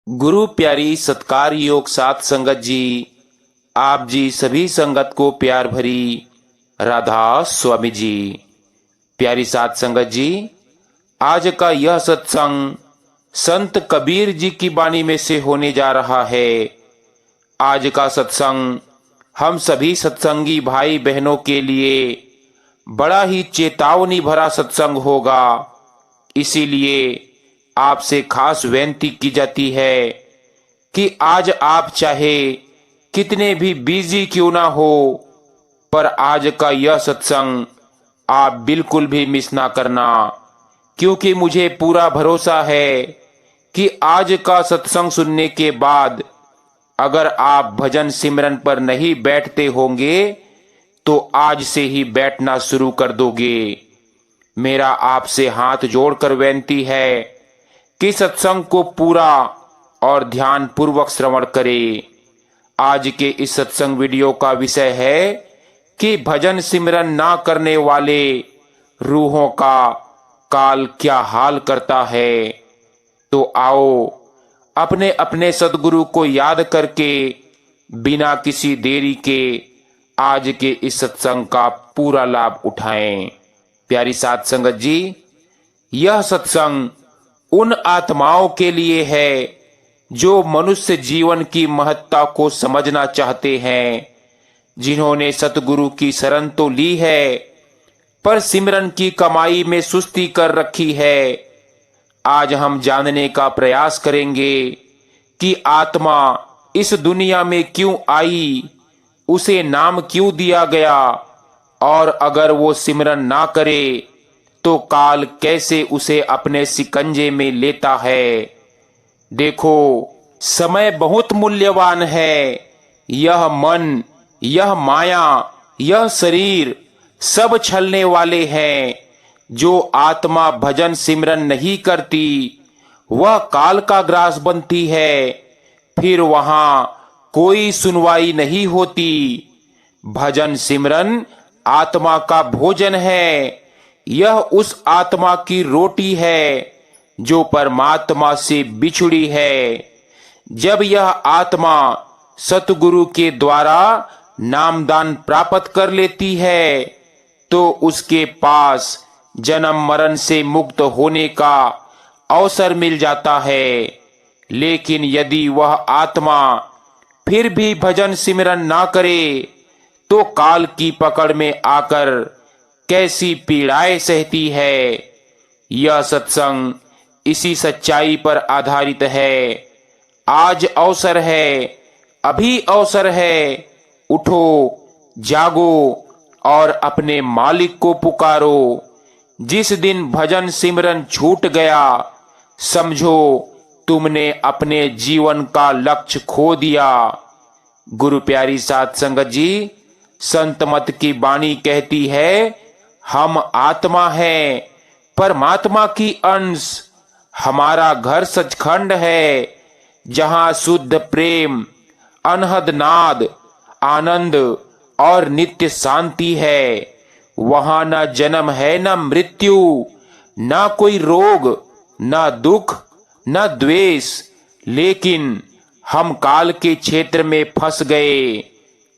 गुरु प्यारी सत्कार योग सात संगत जी, आप जी सभी संगत को प्यार भरी राधा स्वामी जी। प्यारी सात संगत जी, आज का यह सत्संग संत कबीर जी की वाणी में से होने जा रहा है। आज का सत्संग हम सभी सत्संगी भाई बहनों के लिए बड़ा ही चेतावनी भरा सत्संग होगा। इसीलिए आपसे खास विनती की जाती है कि आज आप चाहे कितने भी बिजी क्यों ना हो, पर आज का यह सत्संग आप बिल्कुल भी मिस ना करना, क्योंकि मुझे पूरा भरोसा है कि आज का सत्संग सुनने के बाद अगर आप भजन सिमरन पर नहीं बैठते होंगे तो आज से ही बैठना शुरू कर दोगे। मेरा आपसे हाथ जोड़कर विनती है कि सत्संग को पूरा और ध्यान पूर्वक श्रवण करें। आज के इस सत्संग वीडियो का विषय है कि भजन सिमरन ना करने वाले रूहों का काल क्या हाल करता है। तो आओ अपने अपने सदगुरु को याद करके बिना किसी देरी के आज के इस सत्संग का पूरा लाभ उठाएं। प्यारी साध संगत जी, यह सत्संग उन आत्माओं के लिए है जो मनुष्य जीवन की महत्ता को समझना चाहते हैं, जिन्होंने सतगुरु की शरण तो ली है पर सिमरन की कमाई में सुस्ती कर रखी है। आज हम जानने का प्रयास करेंगे कि आत्मा इस दुनिया में क्यों आई, उसे नाम क्यों दिया गया, और अगर वो सिमरन ना करे तो काल कैसे उसे अपने शिकंजे में लेता है। देखो, समय बहुत मूल्यवान है। यह मन, यह माया, यह शरीर सब छलने वाले हैं। जो आत्मा भजन सिमरन नहीं करती वह काल का ग्रास बनती है, फिर वहां कोई सुनवाई नहीं होती। भजन सिमरन आत्मा का भोजन है। यह उस आत्मा की रोटी है जो परमात्मा से बिछुड़ी है। जब यह आत्मा सतगुरु के द्वारा नामदान प्राप्त कर लेती है तो उसके पास जन्म मरण से मुक्त होने का अवसर मिल जाता है। लेकिन यदि वह आत्मा फिर भी भजन सिमरन ना करे तो काल की पकड़ में आकर कैसी पीड़ाएं सहती है। यह सत्संग इसी सच्चाई पर आधारित है। आज अवसर है, अभी अवसर है। उठो, जागो और अपने मालिक को पुकारो। जिस दिन भजन सिमरन छूट गया, समझो तुमने अपने जीवन का लक्ष्य खो दिया। गुरु प्यारी साध संगत जी, संत मत की वाणी कहती है, हम आत्मा हैं, परमात्मा की अंश। हमारा घर सचखंड है, जहां शुद्ध प्रेम, अनहद नाद, आनंद और नित्य शांति है। वहां न जन्म है न मृत्यु, न कोई रोग, न दुख, न द्वेष। लेकिन हम काल के क्षेत्र में फंस गए।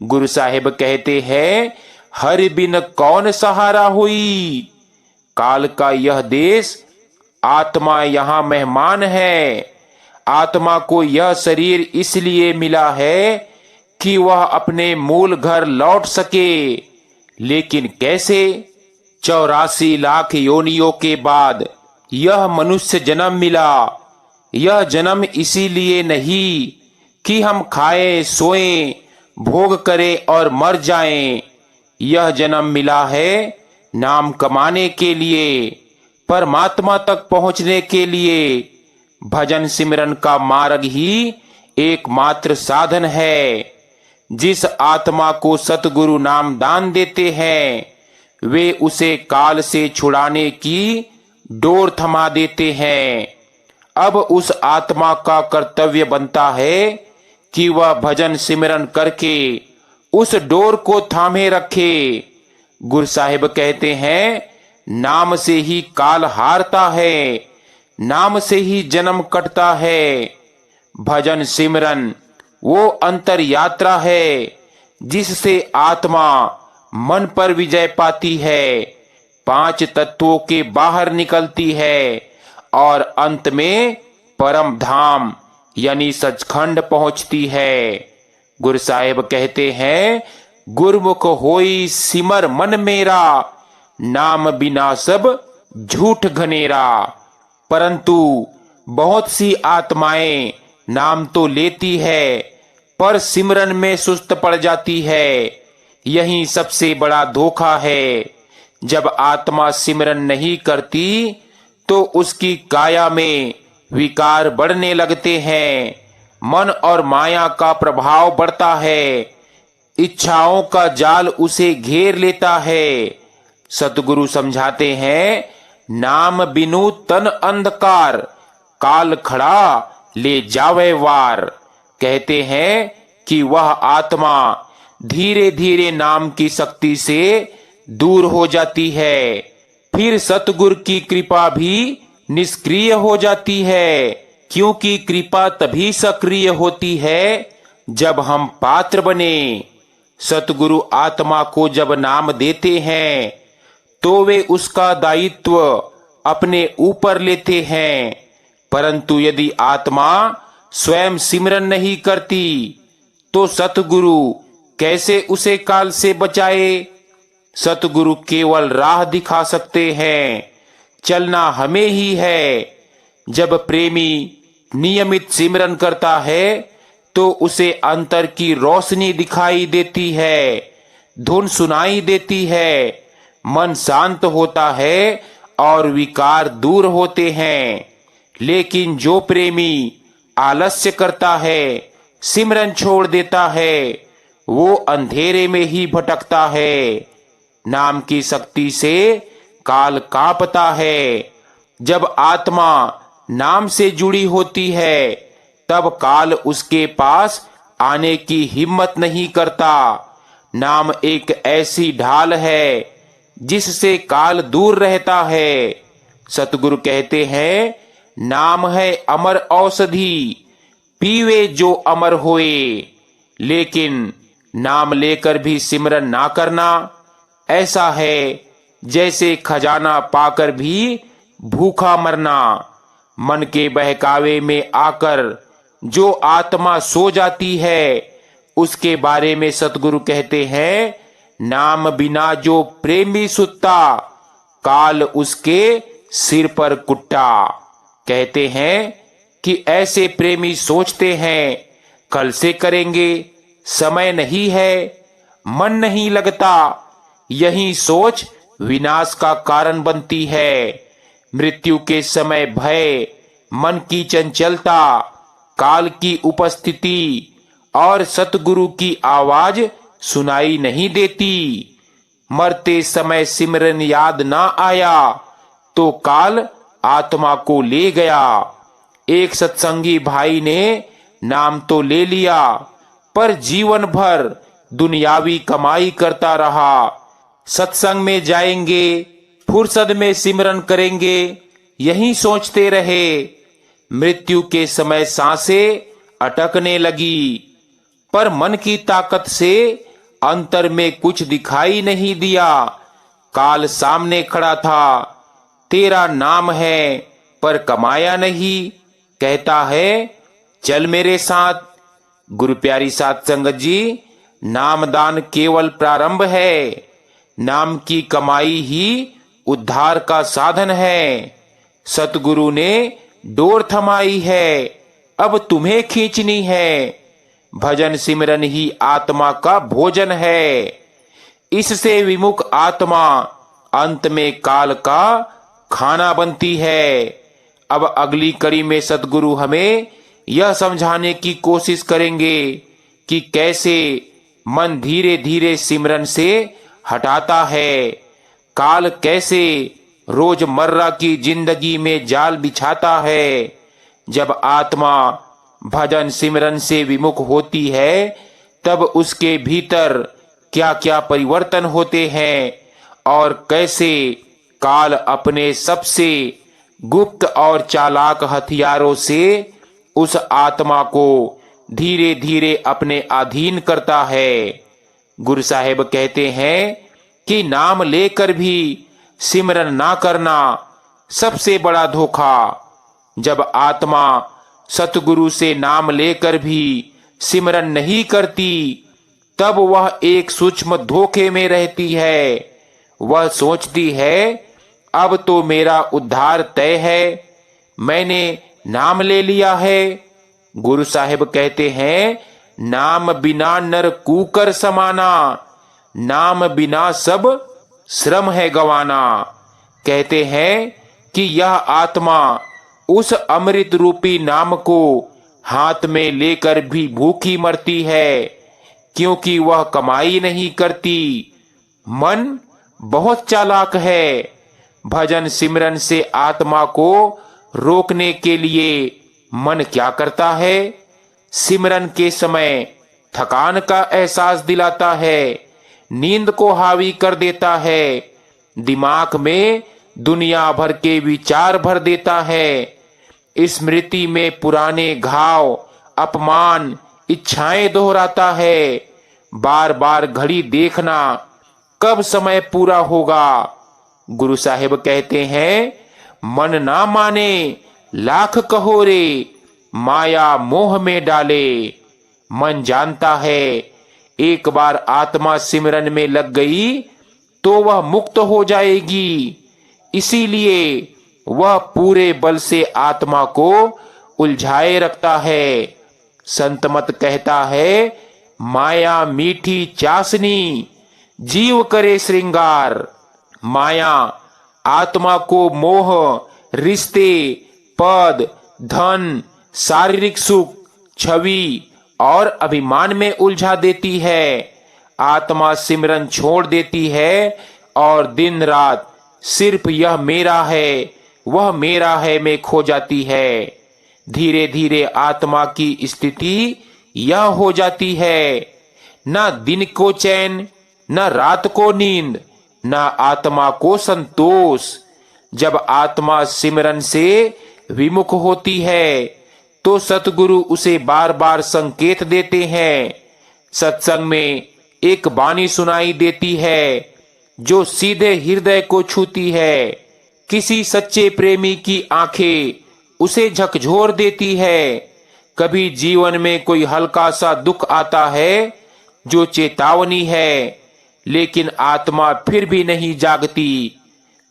गुरु साहिब कहते हैं, हरि बिन कौन सहारा हुई। काल का यह देश, आत्मा यहाँ मेहमान है। आत्मा को यह शरीर इसलिए मिला है कि वह अपने मूल घर लौट सके। लेकिन कैसे? 84 लाख योनियों के बाद यह मनुष्य जन्म मिला। यह जन्म इसीलिए नहीं कि हम खाएं, सोएं, भोग करें और मर जाएं। यह जन्म मिला है नाम कमाने के लिए, परमात्मा तक पहुंचने के लिए। भजन सिमरन का मार्ग ही एकमात्र साधन है। जिस आत्मा को सतगुरु नाम दान देते हैं, वे उसे काल से छुड़ाने की डोर थमा देते हैं। अब उस आत्मा का कर्तव्य बनता है कि वह भजन सिमरन करके उस डोर को थामे रखे। गुरु साहिब कहते हैं, नाम से ही काल हारता है, नाम से ही जन्म कटता है। भजन सिमरन वो अंतर यात्रा है जिससे आत्मा मन पर विजय पाती है, 5 तत्वों के बाहर निकलती है और अंत में परम धाम यानी सचखंड पहुंचती है। गुरु साहिब कहते हैं, गुरमुख होई सिमर मन मेरा, नाम बिना सब झूठ घनेरा। परंतु बहुत सी आत्माएं नाम तो लेती है पर सिमरन में सुस्त पड़ जाती है। यही सबसे बड़ा धोखा है। जब आत्मा सिमरन नहीं करती तो उसकी काया में विकार बढ़ने लगते हैं, मन और माया का प्रभाव बढ़ता है, इच्छाओं का जाल उसे घेर लेता है। सतगुरु समझाते हैं, नाम बिनु तन अंधकार, काल खड़ा ले जावे वार। कहते हैं कि वह आत्मा धीरे धीरे नाम की शक्ति से दूर हो जाती है, फिर सतगुरु की कृपा भी निष्क्रिय हो जाती है, क्योंकि कृपा तभी सक्रिय होती है जब हम पात्र बने। सतगुरु आत्मा को जब नाम देते हैं तो वे उसका दायित्व अपने ऊपर लेते हैं, परंतु यदि आत्मा स्वयं सिमरन नहीं करती तो सतगुरु कैसे उसे काल से बचाए। सतगुरु केवल राह दिखा सकते हैं, चलना हमें ही है। जब प्रेमी नियमित सिमरन करता है तो उसे अंतर की रोशनी दिखाई देती है, धुन सुनाई देती है, मन शांत होता है और विकार दूर होते हैं। लेकिन जो प्रेमी आलस्य करता है, सिमरन छोड़ देता है, वो अंधेरे में ही भटकता है। नाम की शक्ति से काल कांपता है। जब आत्मा नाम से जुड़ी होती है तब काल उसके पास आने की हिम्मत नहीं करता। नाम एक ऐसी ढाल है जिससे काल दूर रहता है। सतगुरु कहते हैं, नाम है अमर औषधि, पीवे जो अमर होए। लेकिन नाम लेकर भी सिमरन ना करना ऐसा है जैसे खजाना पाकर भी भूखा मरना। मन के बहकावे में आकर जो आत्मा सो जाती है उसके बारे में सतगुरु कहते हैं, नाम बिना जो प्रेमी सुत्ता, काल उसके सिर पर कुट्टा। कहते हैं कि ऐसे प्रेमी सोचते हैं कल से करेंगे, समय नहीं है, मन नहीं लगता। यही सोच विनाश का कारण बनती है। मृत्यु के समय भय, मन की चंचलता, काल की उपस्थिति और सतगुरु की आवाज सुनाई नहीं देती। मरते समय सिमरन याद ना आया तो काल आत्मा को ले गया। एक सत्संगी भाई ने नाम तो ले लिया पर जीवन भर दुनियावी कमाई करता रहा। सत्संग में जाएंगे, फुर्सत में सिमरन करेंगे, यही सोचते रहे। मृत्यु के समय सांसें अटकने लगी पर मन की ताकत से अंतर में कुछ दिखाई नहीं दिया। काल सामने खड़ा था, तेरा नाम है पर कमाया नहीं। कहता है, चल मेरे साथ। गुरु प्यारी साध संगत जी, नामदान केवल प्रारंभ है। नाम की कमाई ही उद्धार का साधन है। सतगुरु ने डोर थमाई है, अब तुम्हें खींचनी है। भजन सिमरन ही आत्मा का भोजन है। इससे विमुख आत्मा अंत में काल का खाना बनती है। अब अगली कड़ी में सतगुरु हमें यह समझाने की कोशिश करेंगे कि कैसे मन धीरे धीरे सिमरन से हटाता है, काल कैसे रोजमर्रा की जिंदगी में जाल बिछाता है। जब आत्मा भजन सिमरन से विमुख होती है तब उसके भीतर क्या क्या परिवर्तन होते हैं और कैसे काल अपने सबसे गुप्त और चालाक हथियारों से उस आत्मा को धीरे धीरे अपने अधीन करता है। गुरु साहिब कहते हैं कि नाम लेकर भी सिमरन ना करना सबसे बड़ा धोखा। जब आत्मा सतगुरु से नाम लेकर भी सिमरन नहीं करती, तब वह एक सूक्ष्म धोखे में रहती है। वह सोचती है अब तो मेरा उद्धार तय है, मैंने नाम ले लिया है। गुरु साहिब कहते हैं नाम बिना नर कूकर समाना, नाम बिना सब श्रम है गवाना। कहते हैं कि यह आत्मा उस अमृत रूपी नाम को हाथ में लेकर भी भूखी मरती है, क्योंकि वह कमाई नहीं करती। मन बहुत चालाक है। भजन सिमरन से आत्मा को रोकने के लिए मन क्या करता है? सिमरन के समय थकान का एहसास दिलाता है, नींद को हावी कर देता है, दिमाग में दुनिया भर के विचार भर देता है, स्मृति में पुराने घाव, अपमान, इच्छाएं दोहराता है। बार बार घड़ी देखना कब समय पूरा होगा। गुरु साहिब कहते हैं मन ना माने लाख कहो रे, माया मोह में डाले। मन जानता है एक बार आत्मा सिमरन में लग गई तो वह मुक्त हो जाएगी, इसीलिए वह पूरे बल से आत्मा को उलझाए रखता है। संत मत कहता है माया मीठी चासनी, जीव करे श्रृंगार। माया आत्मा को मोह, रिश्ते, पद, धन, शारीरिक सुख, छवि और अभिमान में उलझा देती है। आत्मा सिमरन छोड़ देती है और दिन रात सिर्फ यह मेरा है, वह मेरा है में खो जाती है। धीरे धीरे आत्मा की स्थिति यह हो जाती है, न दिन को चैन, न रात को नींद, न आत्मा को संतोष। जब आत्मा सिमरन से विमुख होती है तो सतगुरु उसे बार बार संकेत देते हैं। सत्संग में एक वाणी सुनाई देती है जो सीधे हृदय को छूती है। किसी सच्चे प्रेमी की आंखें उसे झकझोर देती है। कभी जीवन में कोई हल्का सा दुख आता है जो चेतावनी है, लेकिन आत्मा फिर भी नहीं जागती।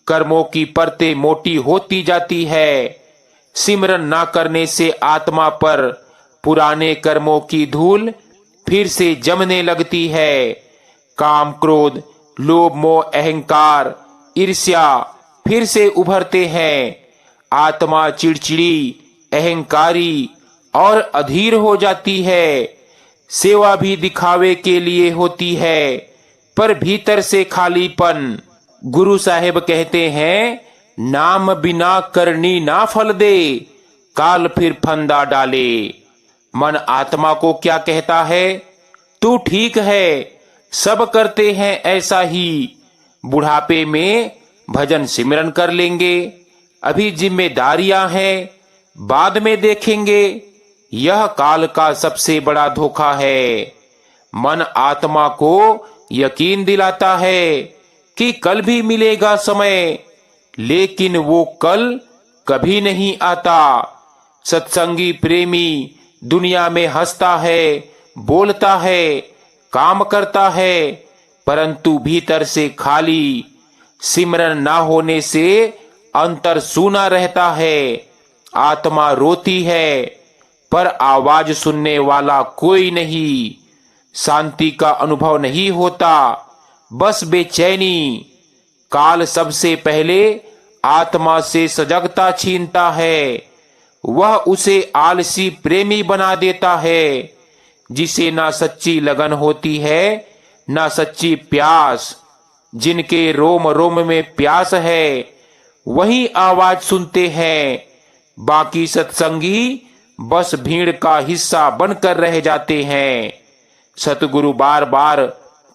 कर्मों की परतें मोटी होती जाती है। सिमरन ना करने से आत्मा पर पुराने कर्मों की धूल फिर से जमने लगती है। काम, क्रोध, लोभ, मोह, अहंकार, ईर्ष्या फिर से उभरते हैं। आत्मा चिड़चिड़ी, अहंकारी और अधीर हो जाती है। सेवा भी दिखावे के लिए होती है, पर भीतर से खालीपन। गुरु साहिब कहते हैं नाम बिना करनी ना फल दे, काल फिर फंदा डाले। मन आत्मा को क्या कहता है? तू ठीक है, सब करते हैं ऐसा ही। बुढ़ापे में भजन सिमरन कर लेंगे, अभी जिम्मेदारियां हैं, बाद में देखेंगे। यह काल का सबसे बड़ा धोखा है। मन आत्मा को यकीन दिलाता है कि कल भी मिलेगा समय, लेकिन वो कल कभी नहीं आता। सत्संगी प्रेमी दुनिया में हंसता है, बोलता है, काम करता है, परंतु भीतर से खाली। सिमरन ना होने से अंतर सूना रहता है। आत्मा रोती है, पर आवाज सुनने वाला कोई नहीं। शांति का अनुभव नहीं होता, बस बेचैनी। काल सबसे पहले आत्मा से सजगता छीनता है। वह उसे आलसी प्रेमी बना देता है, जिसे ना सच्ची लगन होती है, ना सच्ची प्यास। जिनके रोम रोम में प्यास है वही आवाज सुनते हैं। बाकी सत्संगी बस भीड़ का हिस्सा बनकर रह जाते हैं। सतगुरु बार बार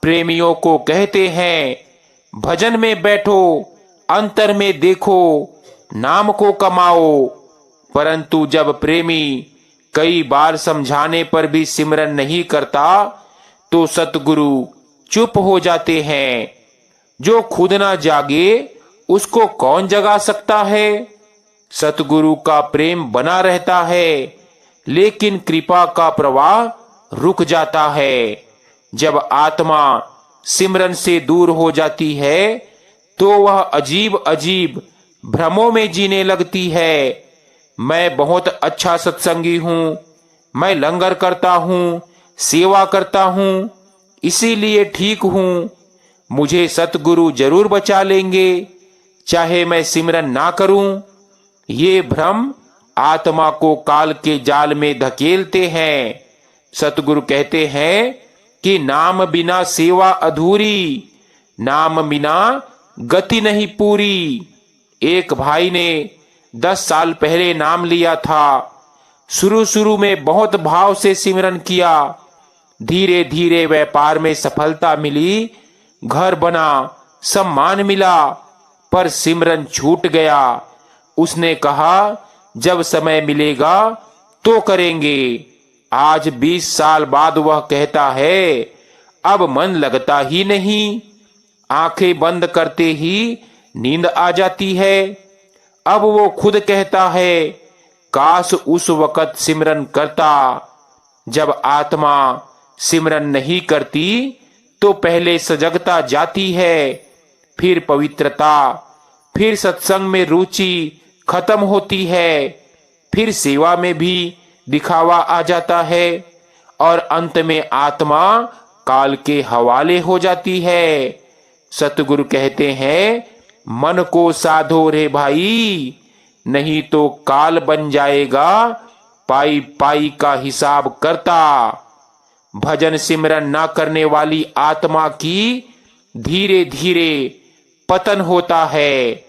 प्रेमियों को कहते हैं भजन में बैठो, अंतर में देखो, नाम को कमाओ। परंतु जब प्रेमी कई बार समझाने पर भी सिमरन नहीं करता तो सतगुरु चुप हो जाते हैं। जो खुद ना जागे उसको कौन जगा सकता है। सतगुरु का प्रेम बना रहता है, लेकिन कृपा का प्रवाह रुक जाता है। जब आत्मा सिमरन से दूर हो जाती है तो वह अजीब अजीब भ्रमों में जीने लगती है। मैं बहुत अच्छा सत्संगी हूँ, मैं लंगर करता हूँ, सेवा करता हूँ, इसीलिए ठीक हूँ, मुझे सतगुरु जरूर बचा लेंगे, चाहे मैं सिमरन ना करूं। ये भ्रम आत्मा को काल के जाल में धकेलते हैं। सतगुरु कहते हैं कि नाम बिना सेवा अधूरी, नाम बिना गति नहीं पूरी। एक भाई ने 10 साल पहले नाम लिया था। शुरू शुरू में बहुत भाव से सिमरन किया। धीरे धीरे व्यापार में सफलता मिली, घर बना, सम्मान मिला, पर सिमरन छूट गया। उसने कहा जब समय मिलेगा तो करेंगे। आज 20 साल बाद वह कहता है अब मन लगता ही नहीं, आंखें बंद करते ही नींद आ जाती है। अब वो खुद कहता है काश उस वक्त सिमरन करता। जब आत्मा सिमरन नहीं करती तो पहले सजगता जाती है, फिर पवित्रता, फिर सत्संग में रुचि खत्म होती है, फिर सेवा में भी दिखावा आ जाता है और अंत में आत्मा काल के हवाले हो जाती है। सतगुरु कहते हैं मन को साधो रे भाई, नहीं तो काल बन जाएगा पाई पाई का हिसाब करता। भजन सिमरन ना करने वाली आत्मा की धीरे धीरे पतन होता है।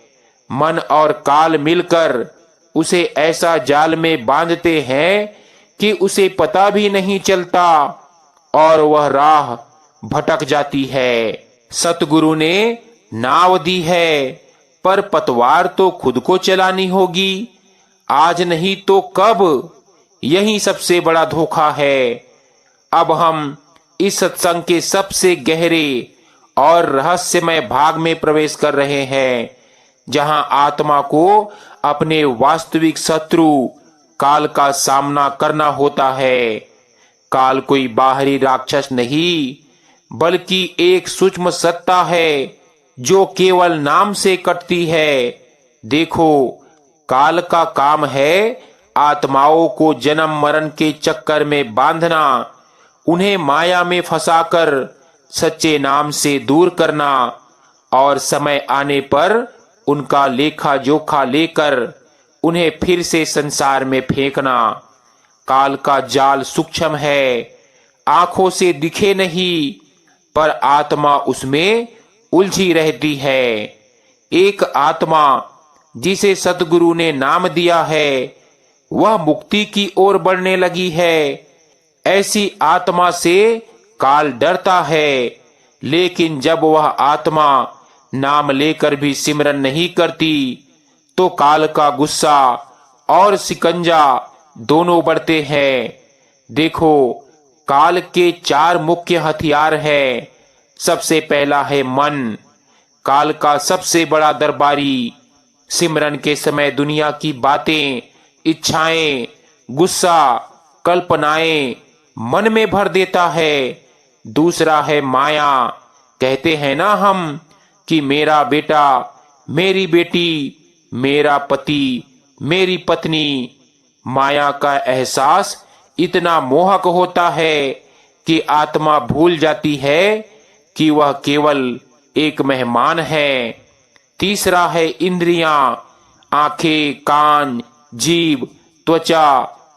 मन और काल मिलकर उसे ऐसा जाल में बांधते हैं कि उसे पता भी नहीं चलता और वह राह भटक जाती है। सतगुरु ने नाव दी है, पर पतवार तो खुद को चलानी होगी। आज नहीं तो कब, यही सबसे बड़ा धोखा है। अब हम इस सत्संग के सबसे गहरे और रहस्यमय भाग में प्रवेश कर रहे हैं, जहां आत्मा को अपने वास्तविक शत्रु काल का सामना करना होता है। काल कोई बाहरी राक्षस नहीं, बल्कि एक सूक्ष्म सत्ता है जो केवल नाम से कटती है। देखो, काल का काम है आत्माओं को जन्म मरण के चक्कर में बांधना, उन्हें माया में फंसाकर सच्चे नाम से दूर करना और समय आने पर उनका लेखा जोखा लेकर उन्हें फिर से संसार में फेंकना। काल का जाल सूक्ष्म है, आंखों से दिखे नहीं, पर आत्मा उसमें उलझी रहती है। एक आत्मा जिसे सतगुरु ने नाम दिया है वह मुक्ति की ओर बढ़ने लगी है। ऐसी आत्मा से काल डरता है, लेकिन जब वह आत्मा नाम लेकर भी सिमरन नहीं करती तो काल का गुस्सा और शिकंजा दोनों बढ़ते हैं। देखो, काल के 4 मुख्य हथियार हैं। सबसे पहला है मन, काल का सबसे बड़ा दरबारी। सिमरन के समय दुनिया की बातें, इच्छाएं, गुस्सा, कल्पनाएं मन में भर देता है। दूसरा है माया। कहते हैं ना हम कि मेरा बेटा, मेरी बेटी, मेरा पति, मेरी पत्नी। माया का एहसास इतना मोहक होता है कि आत्मा भूल जाती है कि वह केवल एक मेहमान है। तीसरा है इंद्रियां, आंखें, कान, जीभ, त्वचा,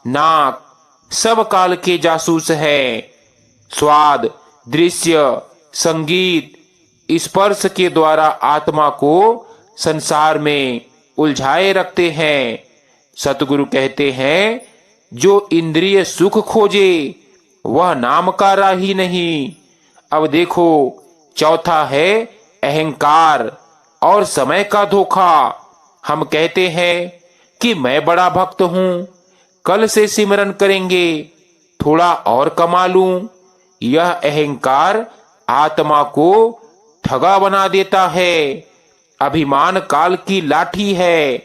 नाक, सब काल के जासूस है। स्वाद, दृश्य, संगीत, स्पर्श के द्वारा आत्मा को संसार में उलझाए रखते हैं। सतगुरु कहते हैं जो इंद्रिय सुख खोजे वह नाम का राही नहीं। अब देखो, चौथा है अहंकार और समय का धोखा। हम कहते हैं कि मैं बड़ा भक्त हूं, कल से सिमरन करेंगे, थोड़ा और कमा लूं। यह अहंकार आत्मा को ठगा बना देता है। अभिमान काल की लाठी है।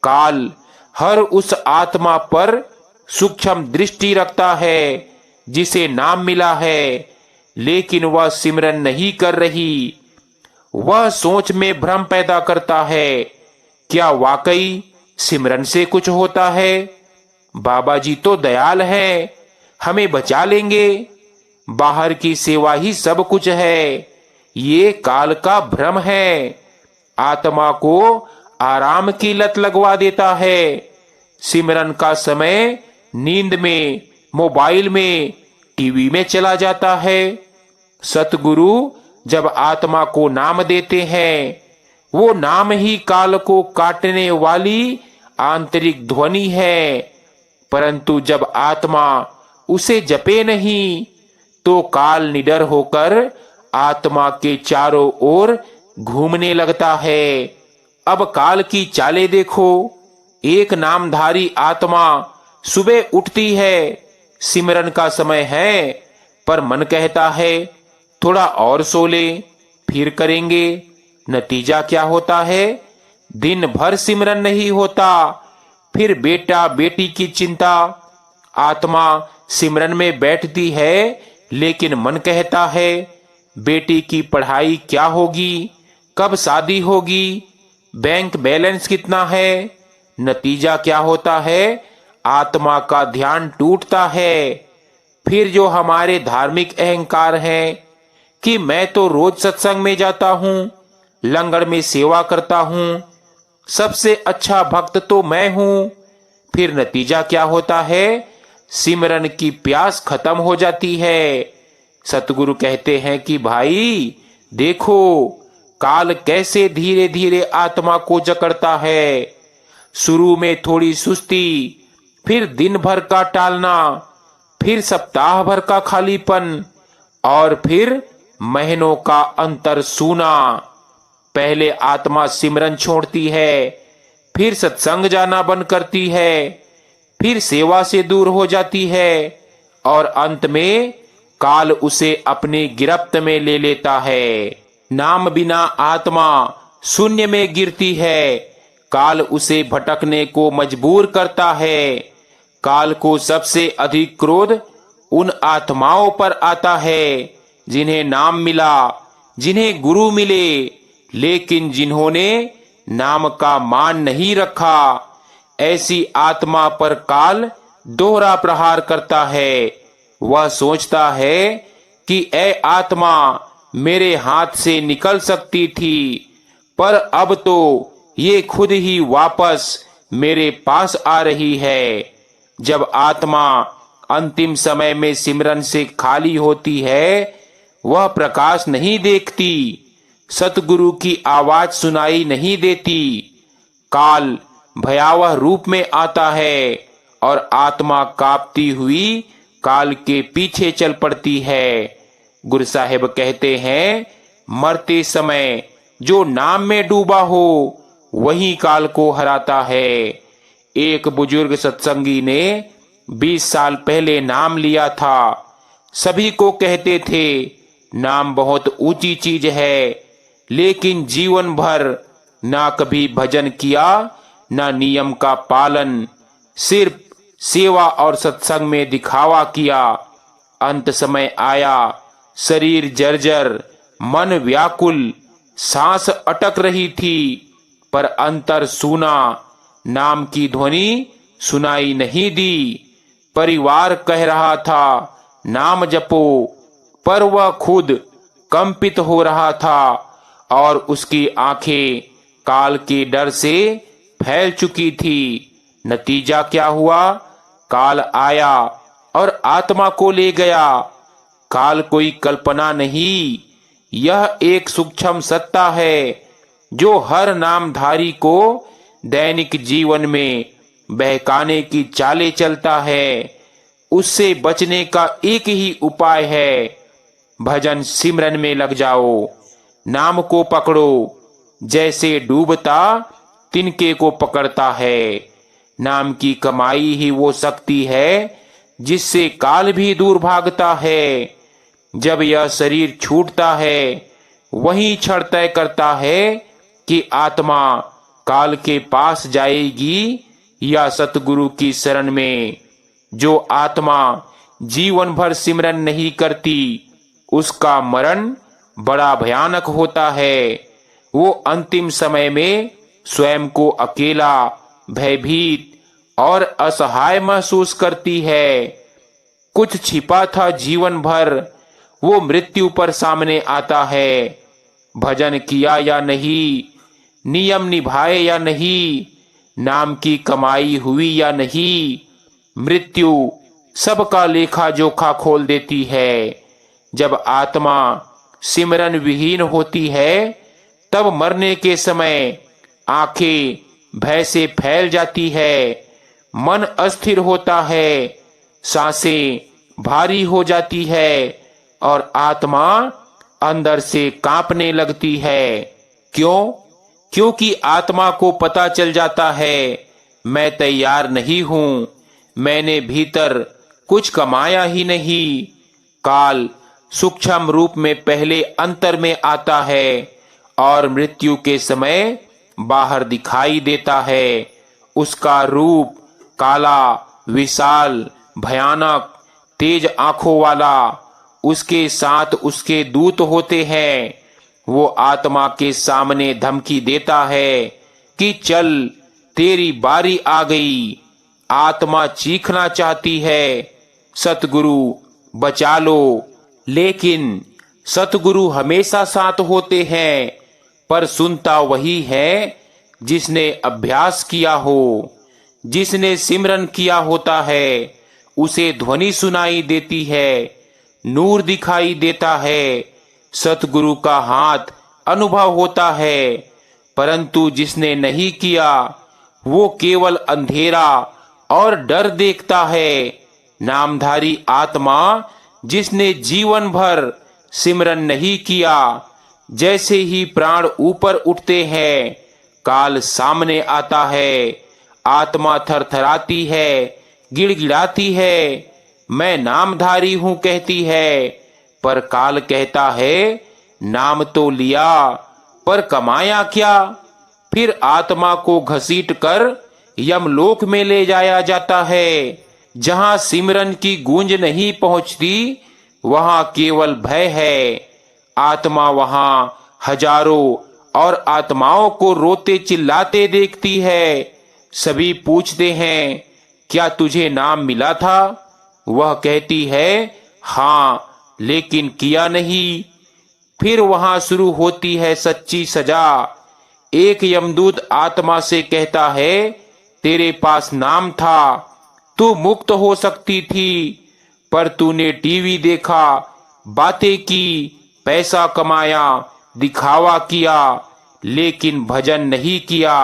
काल हर उस आत्मा पर सूक्ष्म दृष्टि रखता है जिसे नाम मिला है, लेकिन वह सिमरन नहीं कर रही। वह सोच में भ्रम पैदा करता है, क्या वाकई सिमरन से कुछ होता है? बाबा जी तो दयाल है, हमें बचा लेंगे। बाहर की सेवा ही सब कुछ है। ये काल का भ्रम है। आत्मा को आराम की लत लगवा देता है। सिमरन का समय नींद में, मोबाइल में, टीवी में चला जाता है। सतगुरु जब आत्मा को नाम देते हैं, वो नाम ही काल को काटने वाली आंतरिक ध्वनि है। परंतु जब आत्मा उसे जपे नहीं, तो काल निडर होकर आत्मा के चारों ओर घूमने लगता है। अब काल की चालें देखो। एक नामधारी आत्मा सुबह उठती है, सिमरन का समय है, पर मन कहता है थोड़ा और सो ले, फिर करेंगे। नतीजा क्या होता है? दिन भर सिमरन नहीं होता। फिर बेटा बेटी की चिंता। आत्मा सिमरन में बैठती है, लेकिन मन कहता है बेटी की पढ़ाई क्या होगी, कब शादी होगी, बैंक बैलेंस कितना है। नतीजा क्या होता है? आत्मा का ध्यान टूटता है। फिर जो हमारे धार्मिक अहंकार हैं कि मैं तो रोज सत्संग में जाता हूँ, लंगर में सेवा करता हूँ, सबसे अच्छा भक्त तो मैं हूँ। फिर नतीजा क्या होता है? सिमरन की प्यास खत्म हो जाती है। सतगुरु कहते हैं कि भाई देखो, काल कैसे धीरे धीरे आत्मा को जकड़ता है। शुरू में थोड़ी सुस्ती, फिर दिन भर का टालना, फिर सप्ताह भर का खालीपन, और फिर महीनों का अंतर सूना। पहले आत्मा सिमरन छोड़ती है, फिर सत्संग जाना बंद करती है, फिर सेवा से दूर हो जाती है, और अंत में काल उसे अपनी गिरफ्त में ले लेता है। नाम बिना आत्मा शून्य में गिरती है। काल उसे भटकने को मजबूर करता है। काल को सबसे अधिक क्रोध उन आत्माओं पर आता है जिन्हें नाम मिला, जिन्हें गुरु मिले, लेकिन जिन्होंने नाम का मान नहीं रखा। ऐसी आत्मा पर काल दोहरा प्रहार करता है। वह सोचता है कि ऐ आत्मा, मेरे हाथ से निकल सकती थी, पर अब तो ये खुद ही वापस मेरे पास आ रही है। जब आत्मा अंतिम समय में सिमरन से खाली होती है, वह प्रकाश नहीं देखती, सतगुरु की आवाज सुनाई नहीं देती। काल भयावह रूप में आता है और आत्मा कांपती हुई काल के पीछे चल पड़ती है। गुरु साहिब कहते हैं, मरते समय जो नाम में डूबा हो वही काल को हराता है। एक बुजुर्ग सत्संगी ने 20 साल पहले नाम लिया था। सभी को कहते थे नाम बहुत ऊंची चीज है, लेकिन जीवन भर ना कभी भजन किया, ना नियम का पालन, सिर्फ सेवा और सत्संग में दिखावा किया। अंत समय आया, शरीर जर्जर, मन व्याकुल, सांस अटक रही थी, पर अंतर सूना। नाम की ध्वनि सुनाई नहीं दी। परिवार कह रहा था नाम जपो, पर वह खुद कंपित हो रहा था और उसकी आंखें काल के डर से फैल चुकी थी। नतीजा क्या हुआ? काल आया और आत्मा को ले गया। काल कोई कल्पना नहीं, यह एक सूक्ष्म सत्ता है जो हर नामधारी को दैनिक जीवन में बहकाने की चालें चलता है। उससे बचने का एक ही उपाय है, भजन सिमरन में लग जाओ, नाम को पकड़ो, जैसे डूबता तिनके को पकड़ता है। नाम की कमाई ही वो शक्ति है जिससे काल भी दूर भागता है। जब यह शरीर छूटता है वही क्षण तय करता है कि आत्मा काल के पास जाएगी या सतगुरु की शरण में। जो आत्मा जीवन भर सिमरन नहीं करती उसका मरण बड़ा भयानक होता है। वो अंतिम समय में स्वयं को अकेला, भयभीत और असहाय महसूस करती है। कुछ छिपा था जीवन भर वो मृत्यु पर सामने आता है। भजन किया या नहीं, नियम निभाए या नहीं, नाम की कमाई हुई या नहीं, मृत्यु सबका लेखा जोखा खोल देती है। जब आत्मा सिमरन विहीन होती है तब मरने के समय आंखें भय से फैल जाती है, मन अस्थिर होता है, सांसें भारी हो जाती है और आत्मा अंदर से कांपने लगती है। क्यों? क्योंकि आत्मा को पता चल जाता है मैं तैयार नहीं हूं, मैंने भीतर कुछ कमाया ही नहीं। काल सूक्ष्म रूप में पहले अंतर में आता है और मृत्यु के समय बाहर दिखाई देता है। उसका रूप काला, विशाल, भयानक, तेज आंखों वाला। उसके साथ उसके दूत होते हैं। वो आत्मा के सामने धमकी देता है कि चल तेरी बारी आ गई। आत्मा चीखना चाहती है, सतगुरु बचा लो, लेकिन सतगुरु हमेशा साथ होते हैं, पर सुनता वही है जिसने अभ्यास किया हो। जिसने सिमरन किया होता है उसे ध्वनि सुनाई देती है, नूर दिखाई देता है, सतगुरु का हाथ अनुभव होता है। परंतु जिसने नहीं किया वो केवल अंधेरा और डर देखता है। नामधारी आत्मा जिसने जीवन भर सिमरन नहीं किया, जैसे ही प्राण ऊपर उठते हैं काल सामने आता है। आत्मा थरथराती है, गिड़गिड़ाती है, मैं नामधारी हूं कहती है, पर काल कहता है नाम तो लिया पर कमाया क्या। फिर आत्मा को घसीट कर यमलोक में ले जाया जाता है, जहां सिमरन की गूंज नहीं पहुंचती, वहां केवल भय है। आत्मा वहां हजारों और आत्माओं को रोते चिल्लाते देखती है। सभी पूछते हैं क्या तुझे नाम मिला था? वह कहती है हाँ, लेकिन किया नहीं। फिर वहां शुरू होती है सच्ची सजा। एक यमदूत आत्मा से कहता है तेरे पास नाम था, तू मुक्त हो सकती थी, पर तूने टीवी देखा, बातें की, पैसा कमाया, दिखावा किया, लेकिन भजन नहीं किया।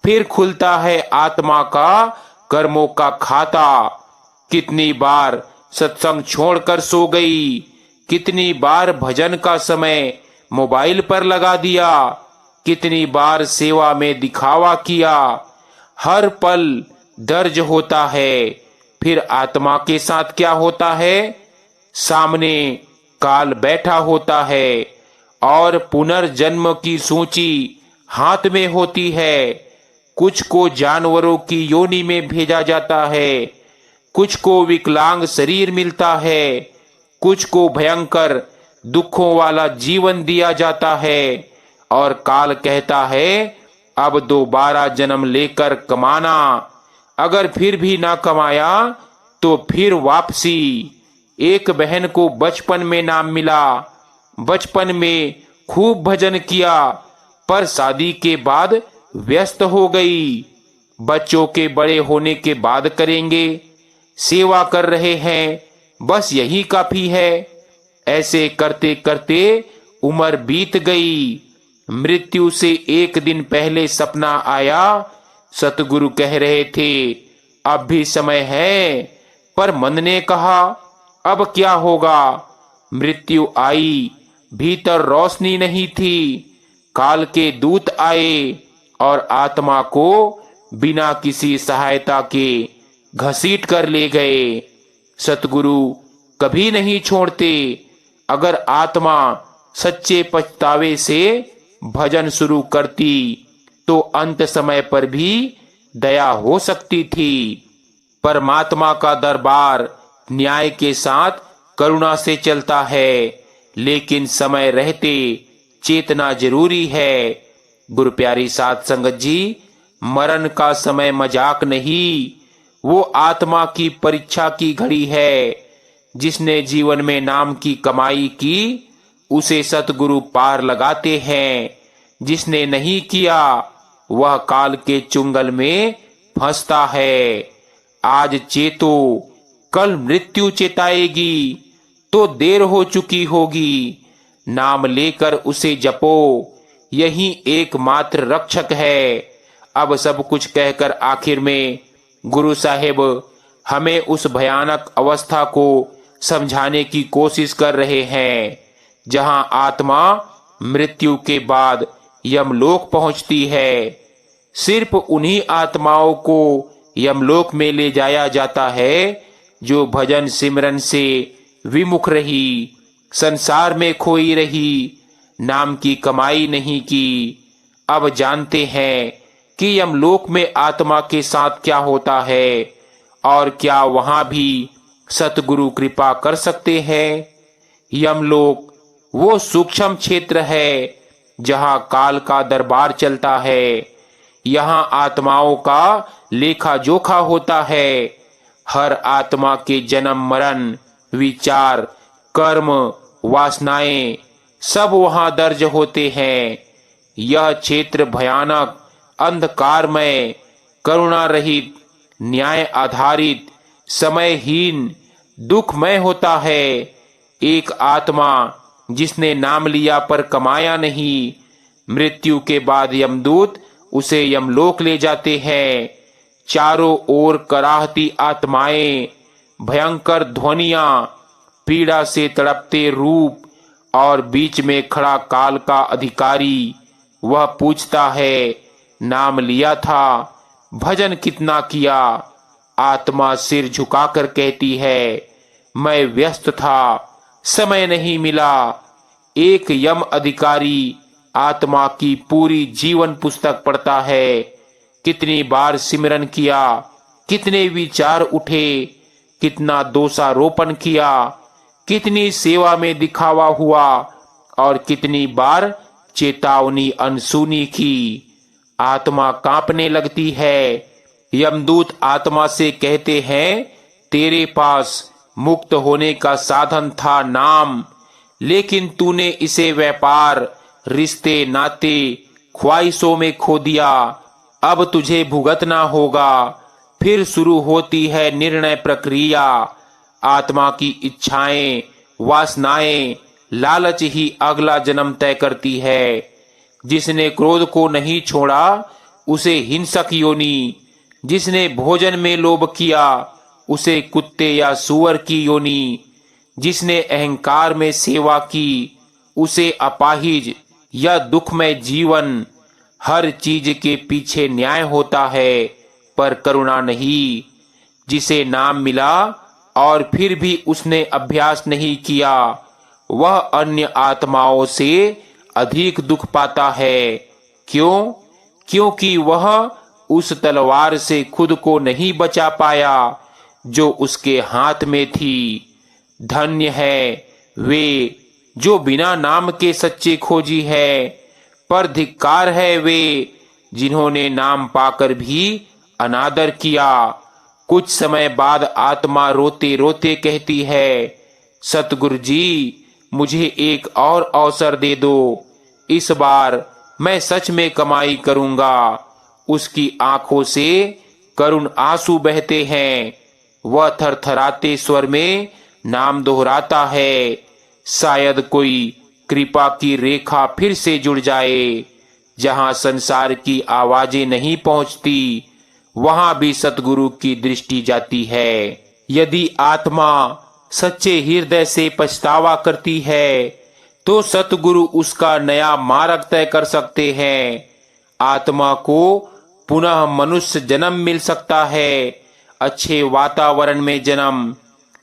फिर खुलता है आत्मा का कर्मों का खाता। कितनी बार सत्संग छोड़कर सो गई, कितनी बार भजन का समय मोबाइल पर लगा दिया, कितनी बार सेवा में दिखावा किया। हर पल दर्ज होता है। फिर आत्मा के साथ क्या होता है? सामने काल बैठा होता है और पुनर्जन्म की सूची हाथ में होती है। कुछ को जानवरों की योनि में भेजा जाता है, कुछ को विकलांग शरीर मिलता है, कुछ को भयंकर दुखों वाला जीवन दिया जाता है। और काल कहता है अब दोबारा जन्म लेकर कमाना, अगर फिर भी ना कमाया तो फिर वापसी। एक बहन को बचपन में नाम मिला, बचपन में खूब भजन किया, पर शादी के बाद व्यस्त हो गई। बच्चों के बड़े होने के बाद करेंगे, सेवा कर रहे हैं, बस यही काफी है। ऐसे करते करते उम्र बीत गई। मृत्यु से एक दिन पहले सपना आया, सतगुरु कह रहे थे अब भी समय है, पर मन ने कहा अब क्या होगा। मृत्यु आई, भीतर रोशनी नहीं थी। काल के दूत आए और आत्मा को बिना किसी सहायता के घसीट कर ले गए। सतगुरु कभी नहीं छोड़ते। अगर आत्मा सच्चे पछतावे से भजन शुरू करती तो अंत समय पर भी दया हो सकती थी। परमात्मा का दरबार न्याय के साथ करुणा से चलता है, लेकिन समय रहते चेतना जरूरी है। गुरु प्यारी साध संगत जी, मरण का समय मजाक नहीं, वो आत्मा की परीक्षा की घड़ी है। जिसने जीवन में नाम की कमाई की उसे सतगुरु पार लगाते हैं। जिसने नहीं किया वह काल के चुंगल में फंसता है। आज चेतो, कल मृत्यु चेताएगी तो देर हो चुकी होगी। नाम लेकर उसे जपो, यही एकमात्र रक्षक है। अब सब कुछ कहकर आखिर में गुरु साहेब हमें उस भयानक अवस्था को समझाने की कोशिश कर रहे हैं जहां आत्मा मृत्यु के बाद यमलोक पहुंचती है। सिर्फ उन्हीं आत्माओं को यमलोक में ले जाया जाता है जो भजन सिमरन से विमुख रही, संसार में खोई रही, नाम की कमाई नहीं की। अब जानते हैं कि यमलोक में आत्मा के साथ क्या होता है और क्या वहां भी सतगुरु कृपा कर सकते हैं। यमलोक वो सूक्ष्म क्षेत्र है जहां काल का दरबार चलता है। यहाँ आत्माओं का लेखा जोखा होता है। हर आत्मा के जन्म मरण, विचार, कर्म, वासनाएं सब वहां दर्ज होते हैं। यह क्षेत्र भयानक, अंधकारमय, करुणा रहित, न्याय आधारित, समयहीन, दुखमय होता है। एक आत्मा जिसने नाम लिया पर कमाया नहीं, मृत्यु के बाद यमदूत उसे यमलोक ले जाते हैं। चारों ओर कराहती आत्माएं, भयंकर ध्वनियां, पीड़ा से तड़पते रूप और बीच में खड़ा काल का अधिकारी। वह पूछता है, नाम लिया था, भजन कितना किया? आत्मा सिर झुकाकर कहती है, मैं व्यस्त था, समय नहीं मिला। एक यम अधिकारी आत्मा की पूरी जीवन पुस्तक पढ़ता है। कितनी बार सिमरन किया, कितने विचार उठे, कितना दोषारोपण किया, कितनी सेवा में दिखावा हुआ और कितनी बार चेतावनी अनसुनी की। आत्मा कांपने लगती है। यमदूत आत्मा से कहते हैं, तेरे पास मुक्त होने का साधन था नाम, लेकिन तूने इसे व्यापार, रिश्ते, नाते, ख्वाहिशों में खो दिया। अब तुझे भुगतना होगा। फिर शुरू होती है निर्णय प्रक्रिया। आत्मा की इच्छाएं, वासनाएं, लालच ही अगला जन्म तय करती है। जिसने क्रोध को नहीं छोड़ा उसे हिंसक योनि, जिसने भोजन में लोभ किया उसे कुत्ते या सुअर की योनि, जिसने अहंकार में सेवा की उसे अपाहिज या दुखमय जीवन। हर चीज के पीछे न्याय होता है पर करुणा नहीं। जिसे नाम मिला और फिर भी उसने अभ्यास नहीं किया, वह अन्य आत्माओं से अधिक दुख पाता है। क्यों? क्योंकि वह उस तलवार से खुद को नहीं बचा पाया जो उसके हाथ में थी। धन्य है वे जो बिना नाम के सच्चे खोजी है, पर धिक्कार है वे जिन्होंने नाम पाकर भी अनादर किया। कुछ समय बाद आत्मा रोते रोते कहती है, सतगुरु जी, मुझे एक और अवसर दे दो। इस बार मैं सच में कमाई करूंगा। उसकी आंखों से करुण आंसू बहते हैं। वह थरथराते स्वर में नाम दोहराता है। शायद कोई कृपा की रेखा फिर से जुड़ जाए। जहां संसार की आवाजें नहीं पहुंचती, वहां भी सतगुरु की दृष्टि जाती है। यदि आत्मा सच्चे हृदय से पछतावा करती है तो सतगुरु उसका नया मार्ग तय कर सकते हैं। आत्मा को पुनः मनुष्य जन्म मिल सकता है। अच्छे वातावरण में जन्म,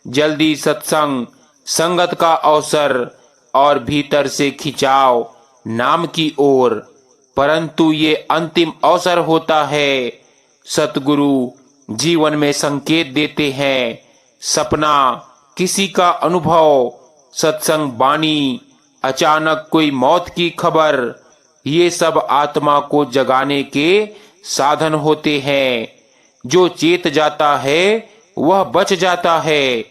जल्दी सत्संग संगत का अवसर और भीतर से खिंचाव नाम की ओर। परंतु ये अंतिम अवसर होता है। सतगुरु जीवन में संकेत देते हैं, सपना, किसी का अनुभव, सत्संग बाणी, अचानक कोई मौत की खबर, ये सब आत्मा को जगाने के साधन होते हैं। जो चेत जाता है वह बच जाता है,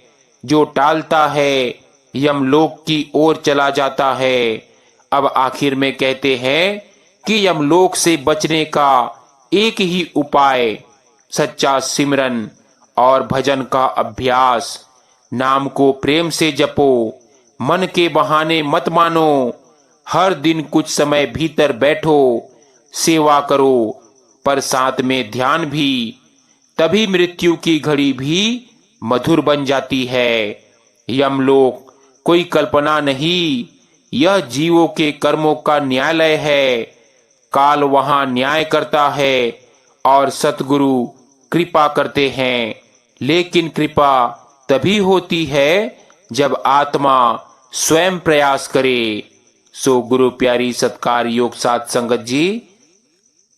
जो टालता है यमलोक की ओर चला जाता है। अब आखिर में कहते हैं कि यमलोक से बचने का एक ही उपाय सच्चा सिमरन और भजन का अभ्यास। नाम को प्रेम से जपो, मन के बहाने मत मानो। हर दिन कुछ समय भीतर बैठो, सेवा करो, पर साथ में ध्यान भी। तभी मृत्यु की घड़ी भी मधुर बन जाती है। यमलोक कोई कल्पना नहीं, यह जीवों के कर्मों का न्यायालय है। काल वहां न्याय करता है और सतगुरु कृपा करते हैं। लेकिन कृपा तभी होती है जब आत्मा स्वयं प्रयास करे। सो गुरु प्यारी सत्कार योग साथ संगत जी,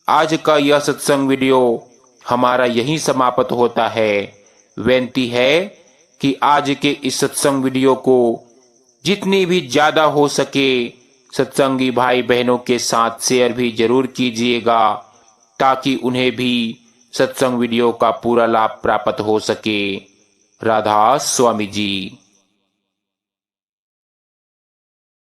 आज का यह सत्संग वीडियो हमारा यहीं समाप्त होता है। विनती है कि आज के इस सत्संग वीडियो को जितनी भी ज्यादा हो सके सत्संगी भाई बहनों के साथ शेयर भी जरूर कीजिएगा, ताकि उन्हें भी सत्संग वीडियो का पूरा लाभ प्राप्त हो सके। राधा स्वामी जी।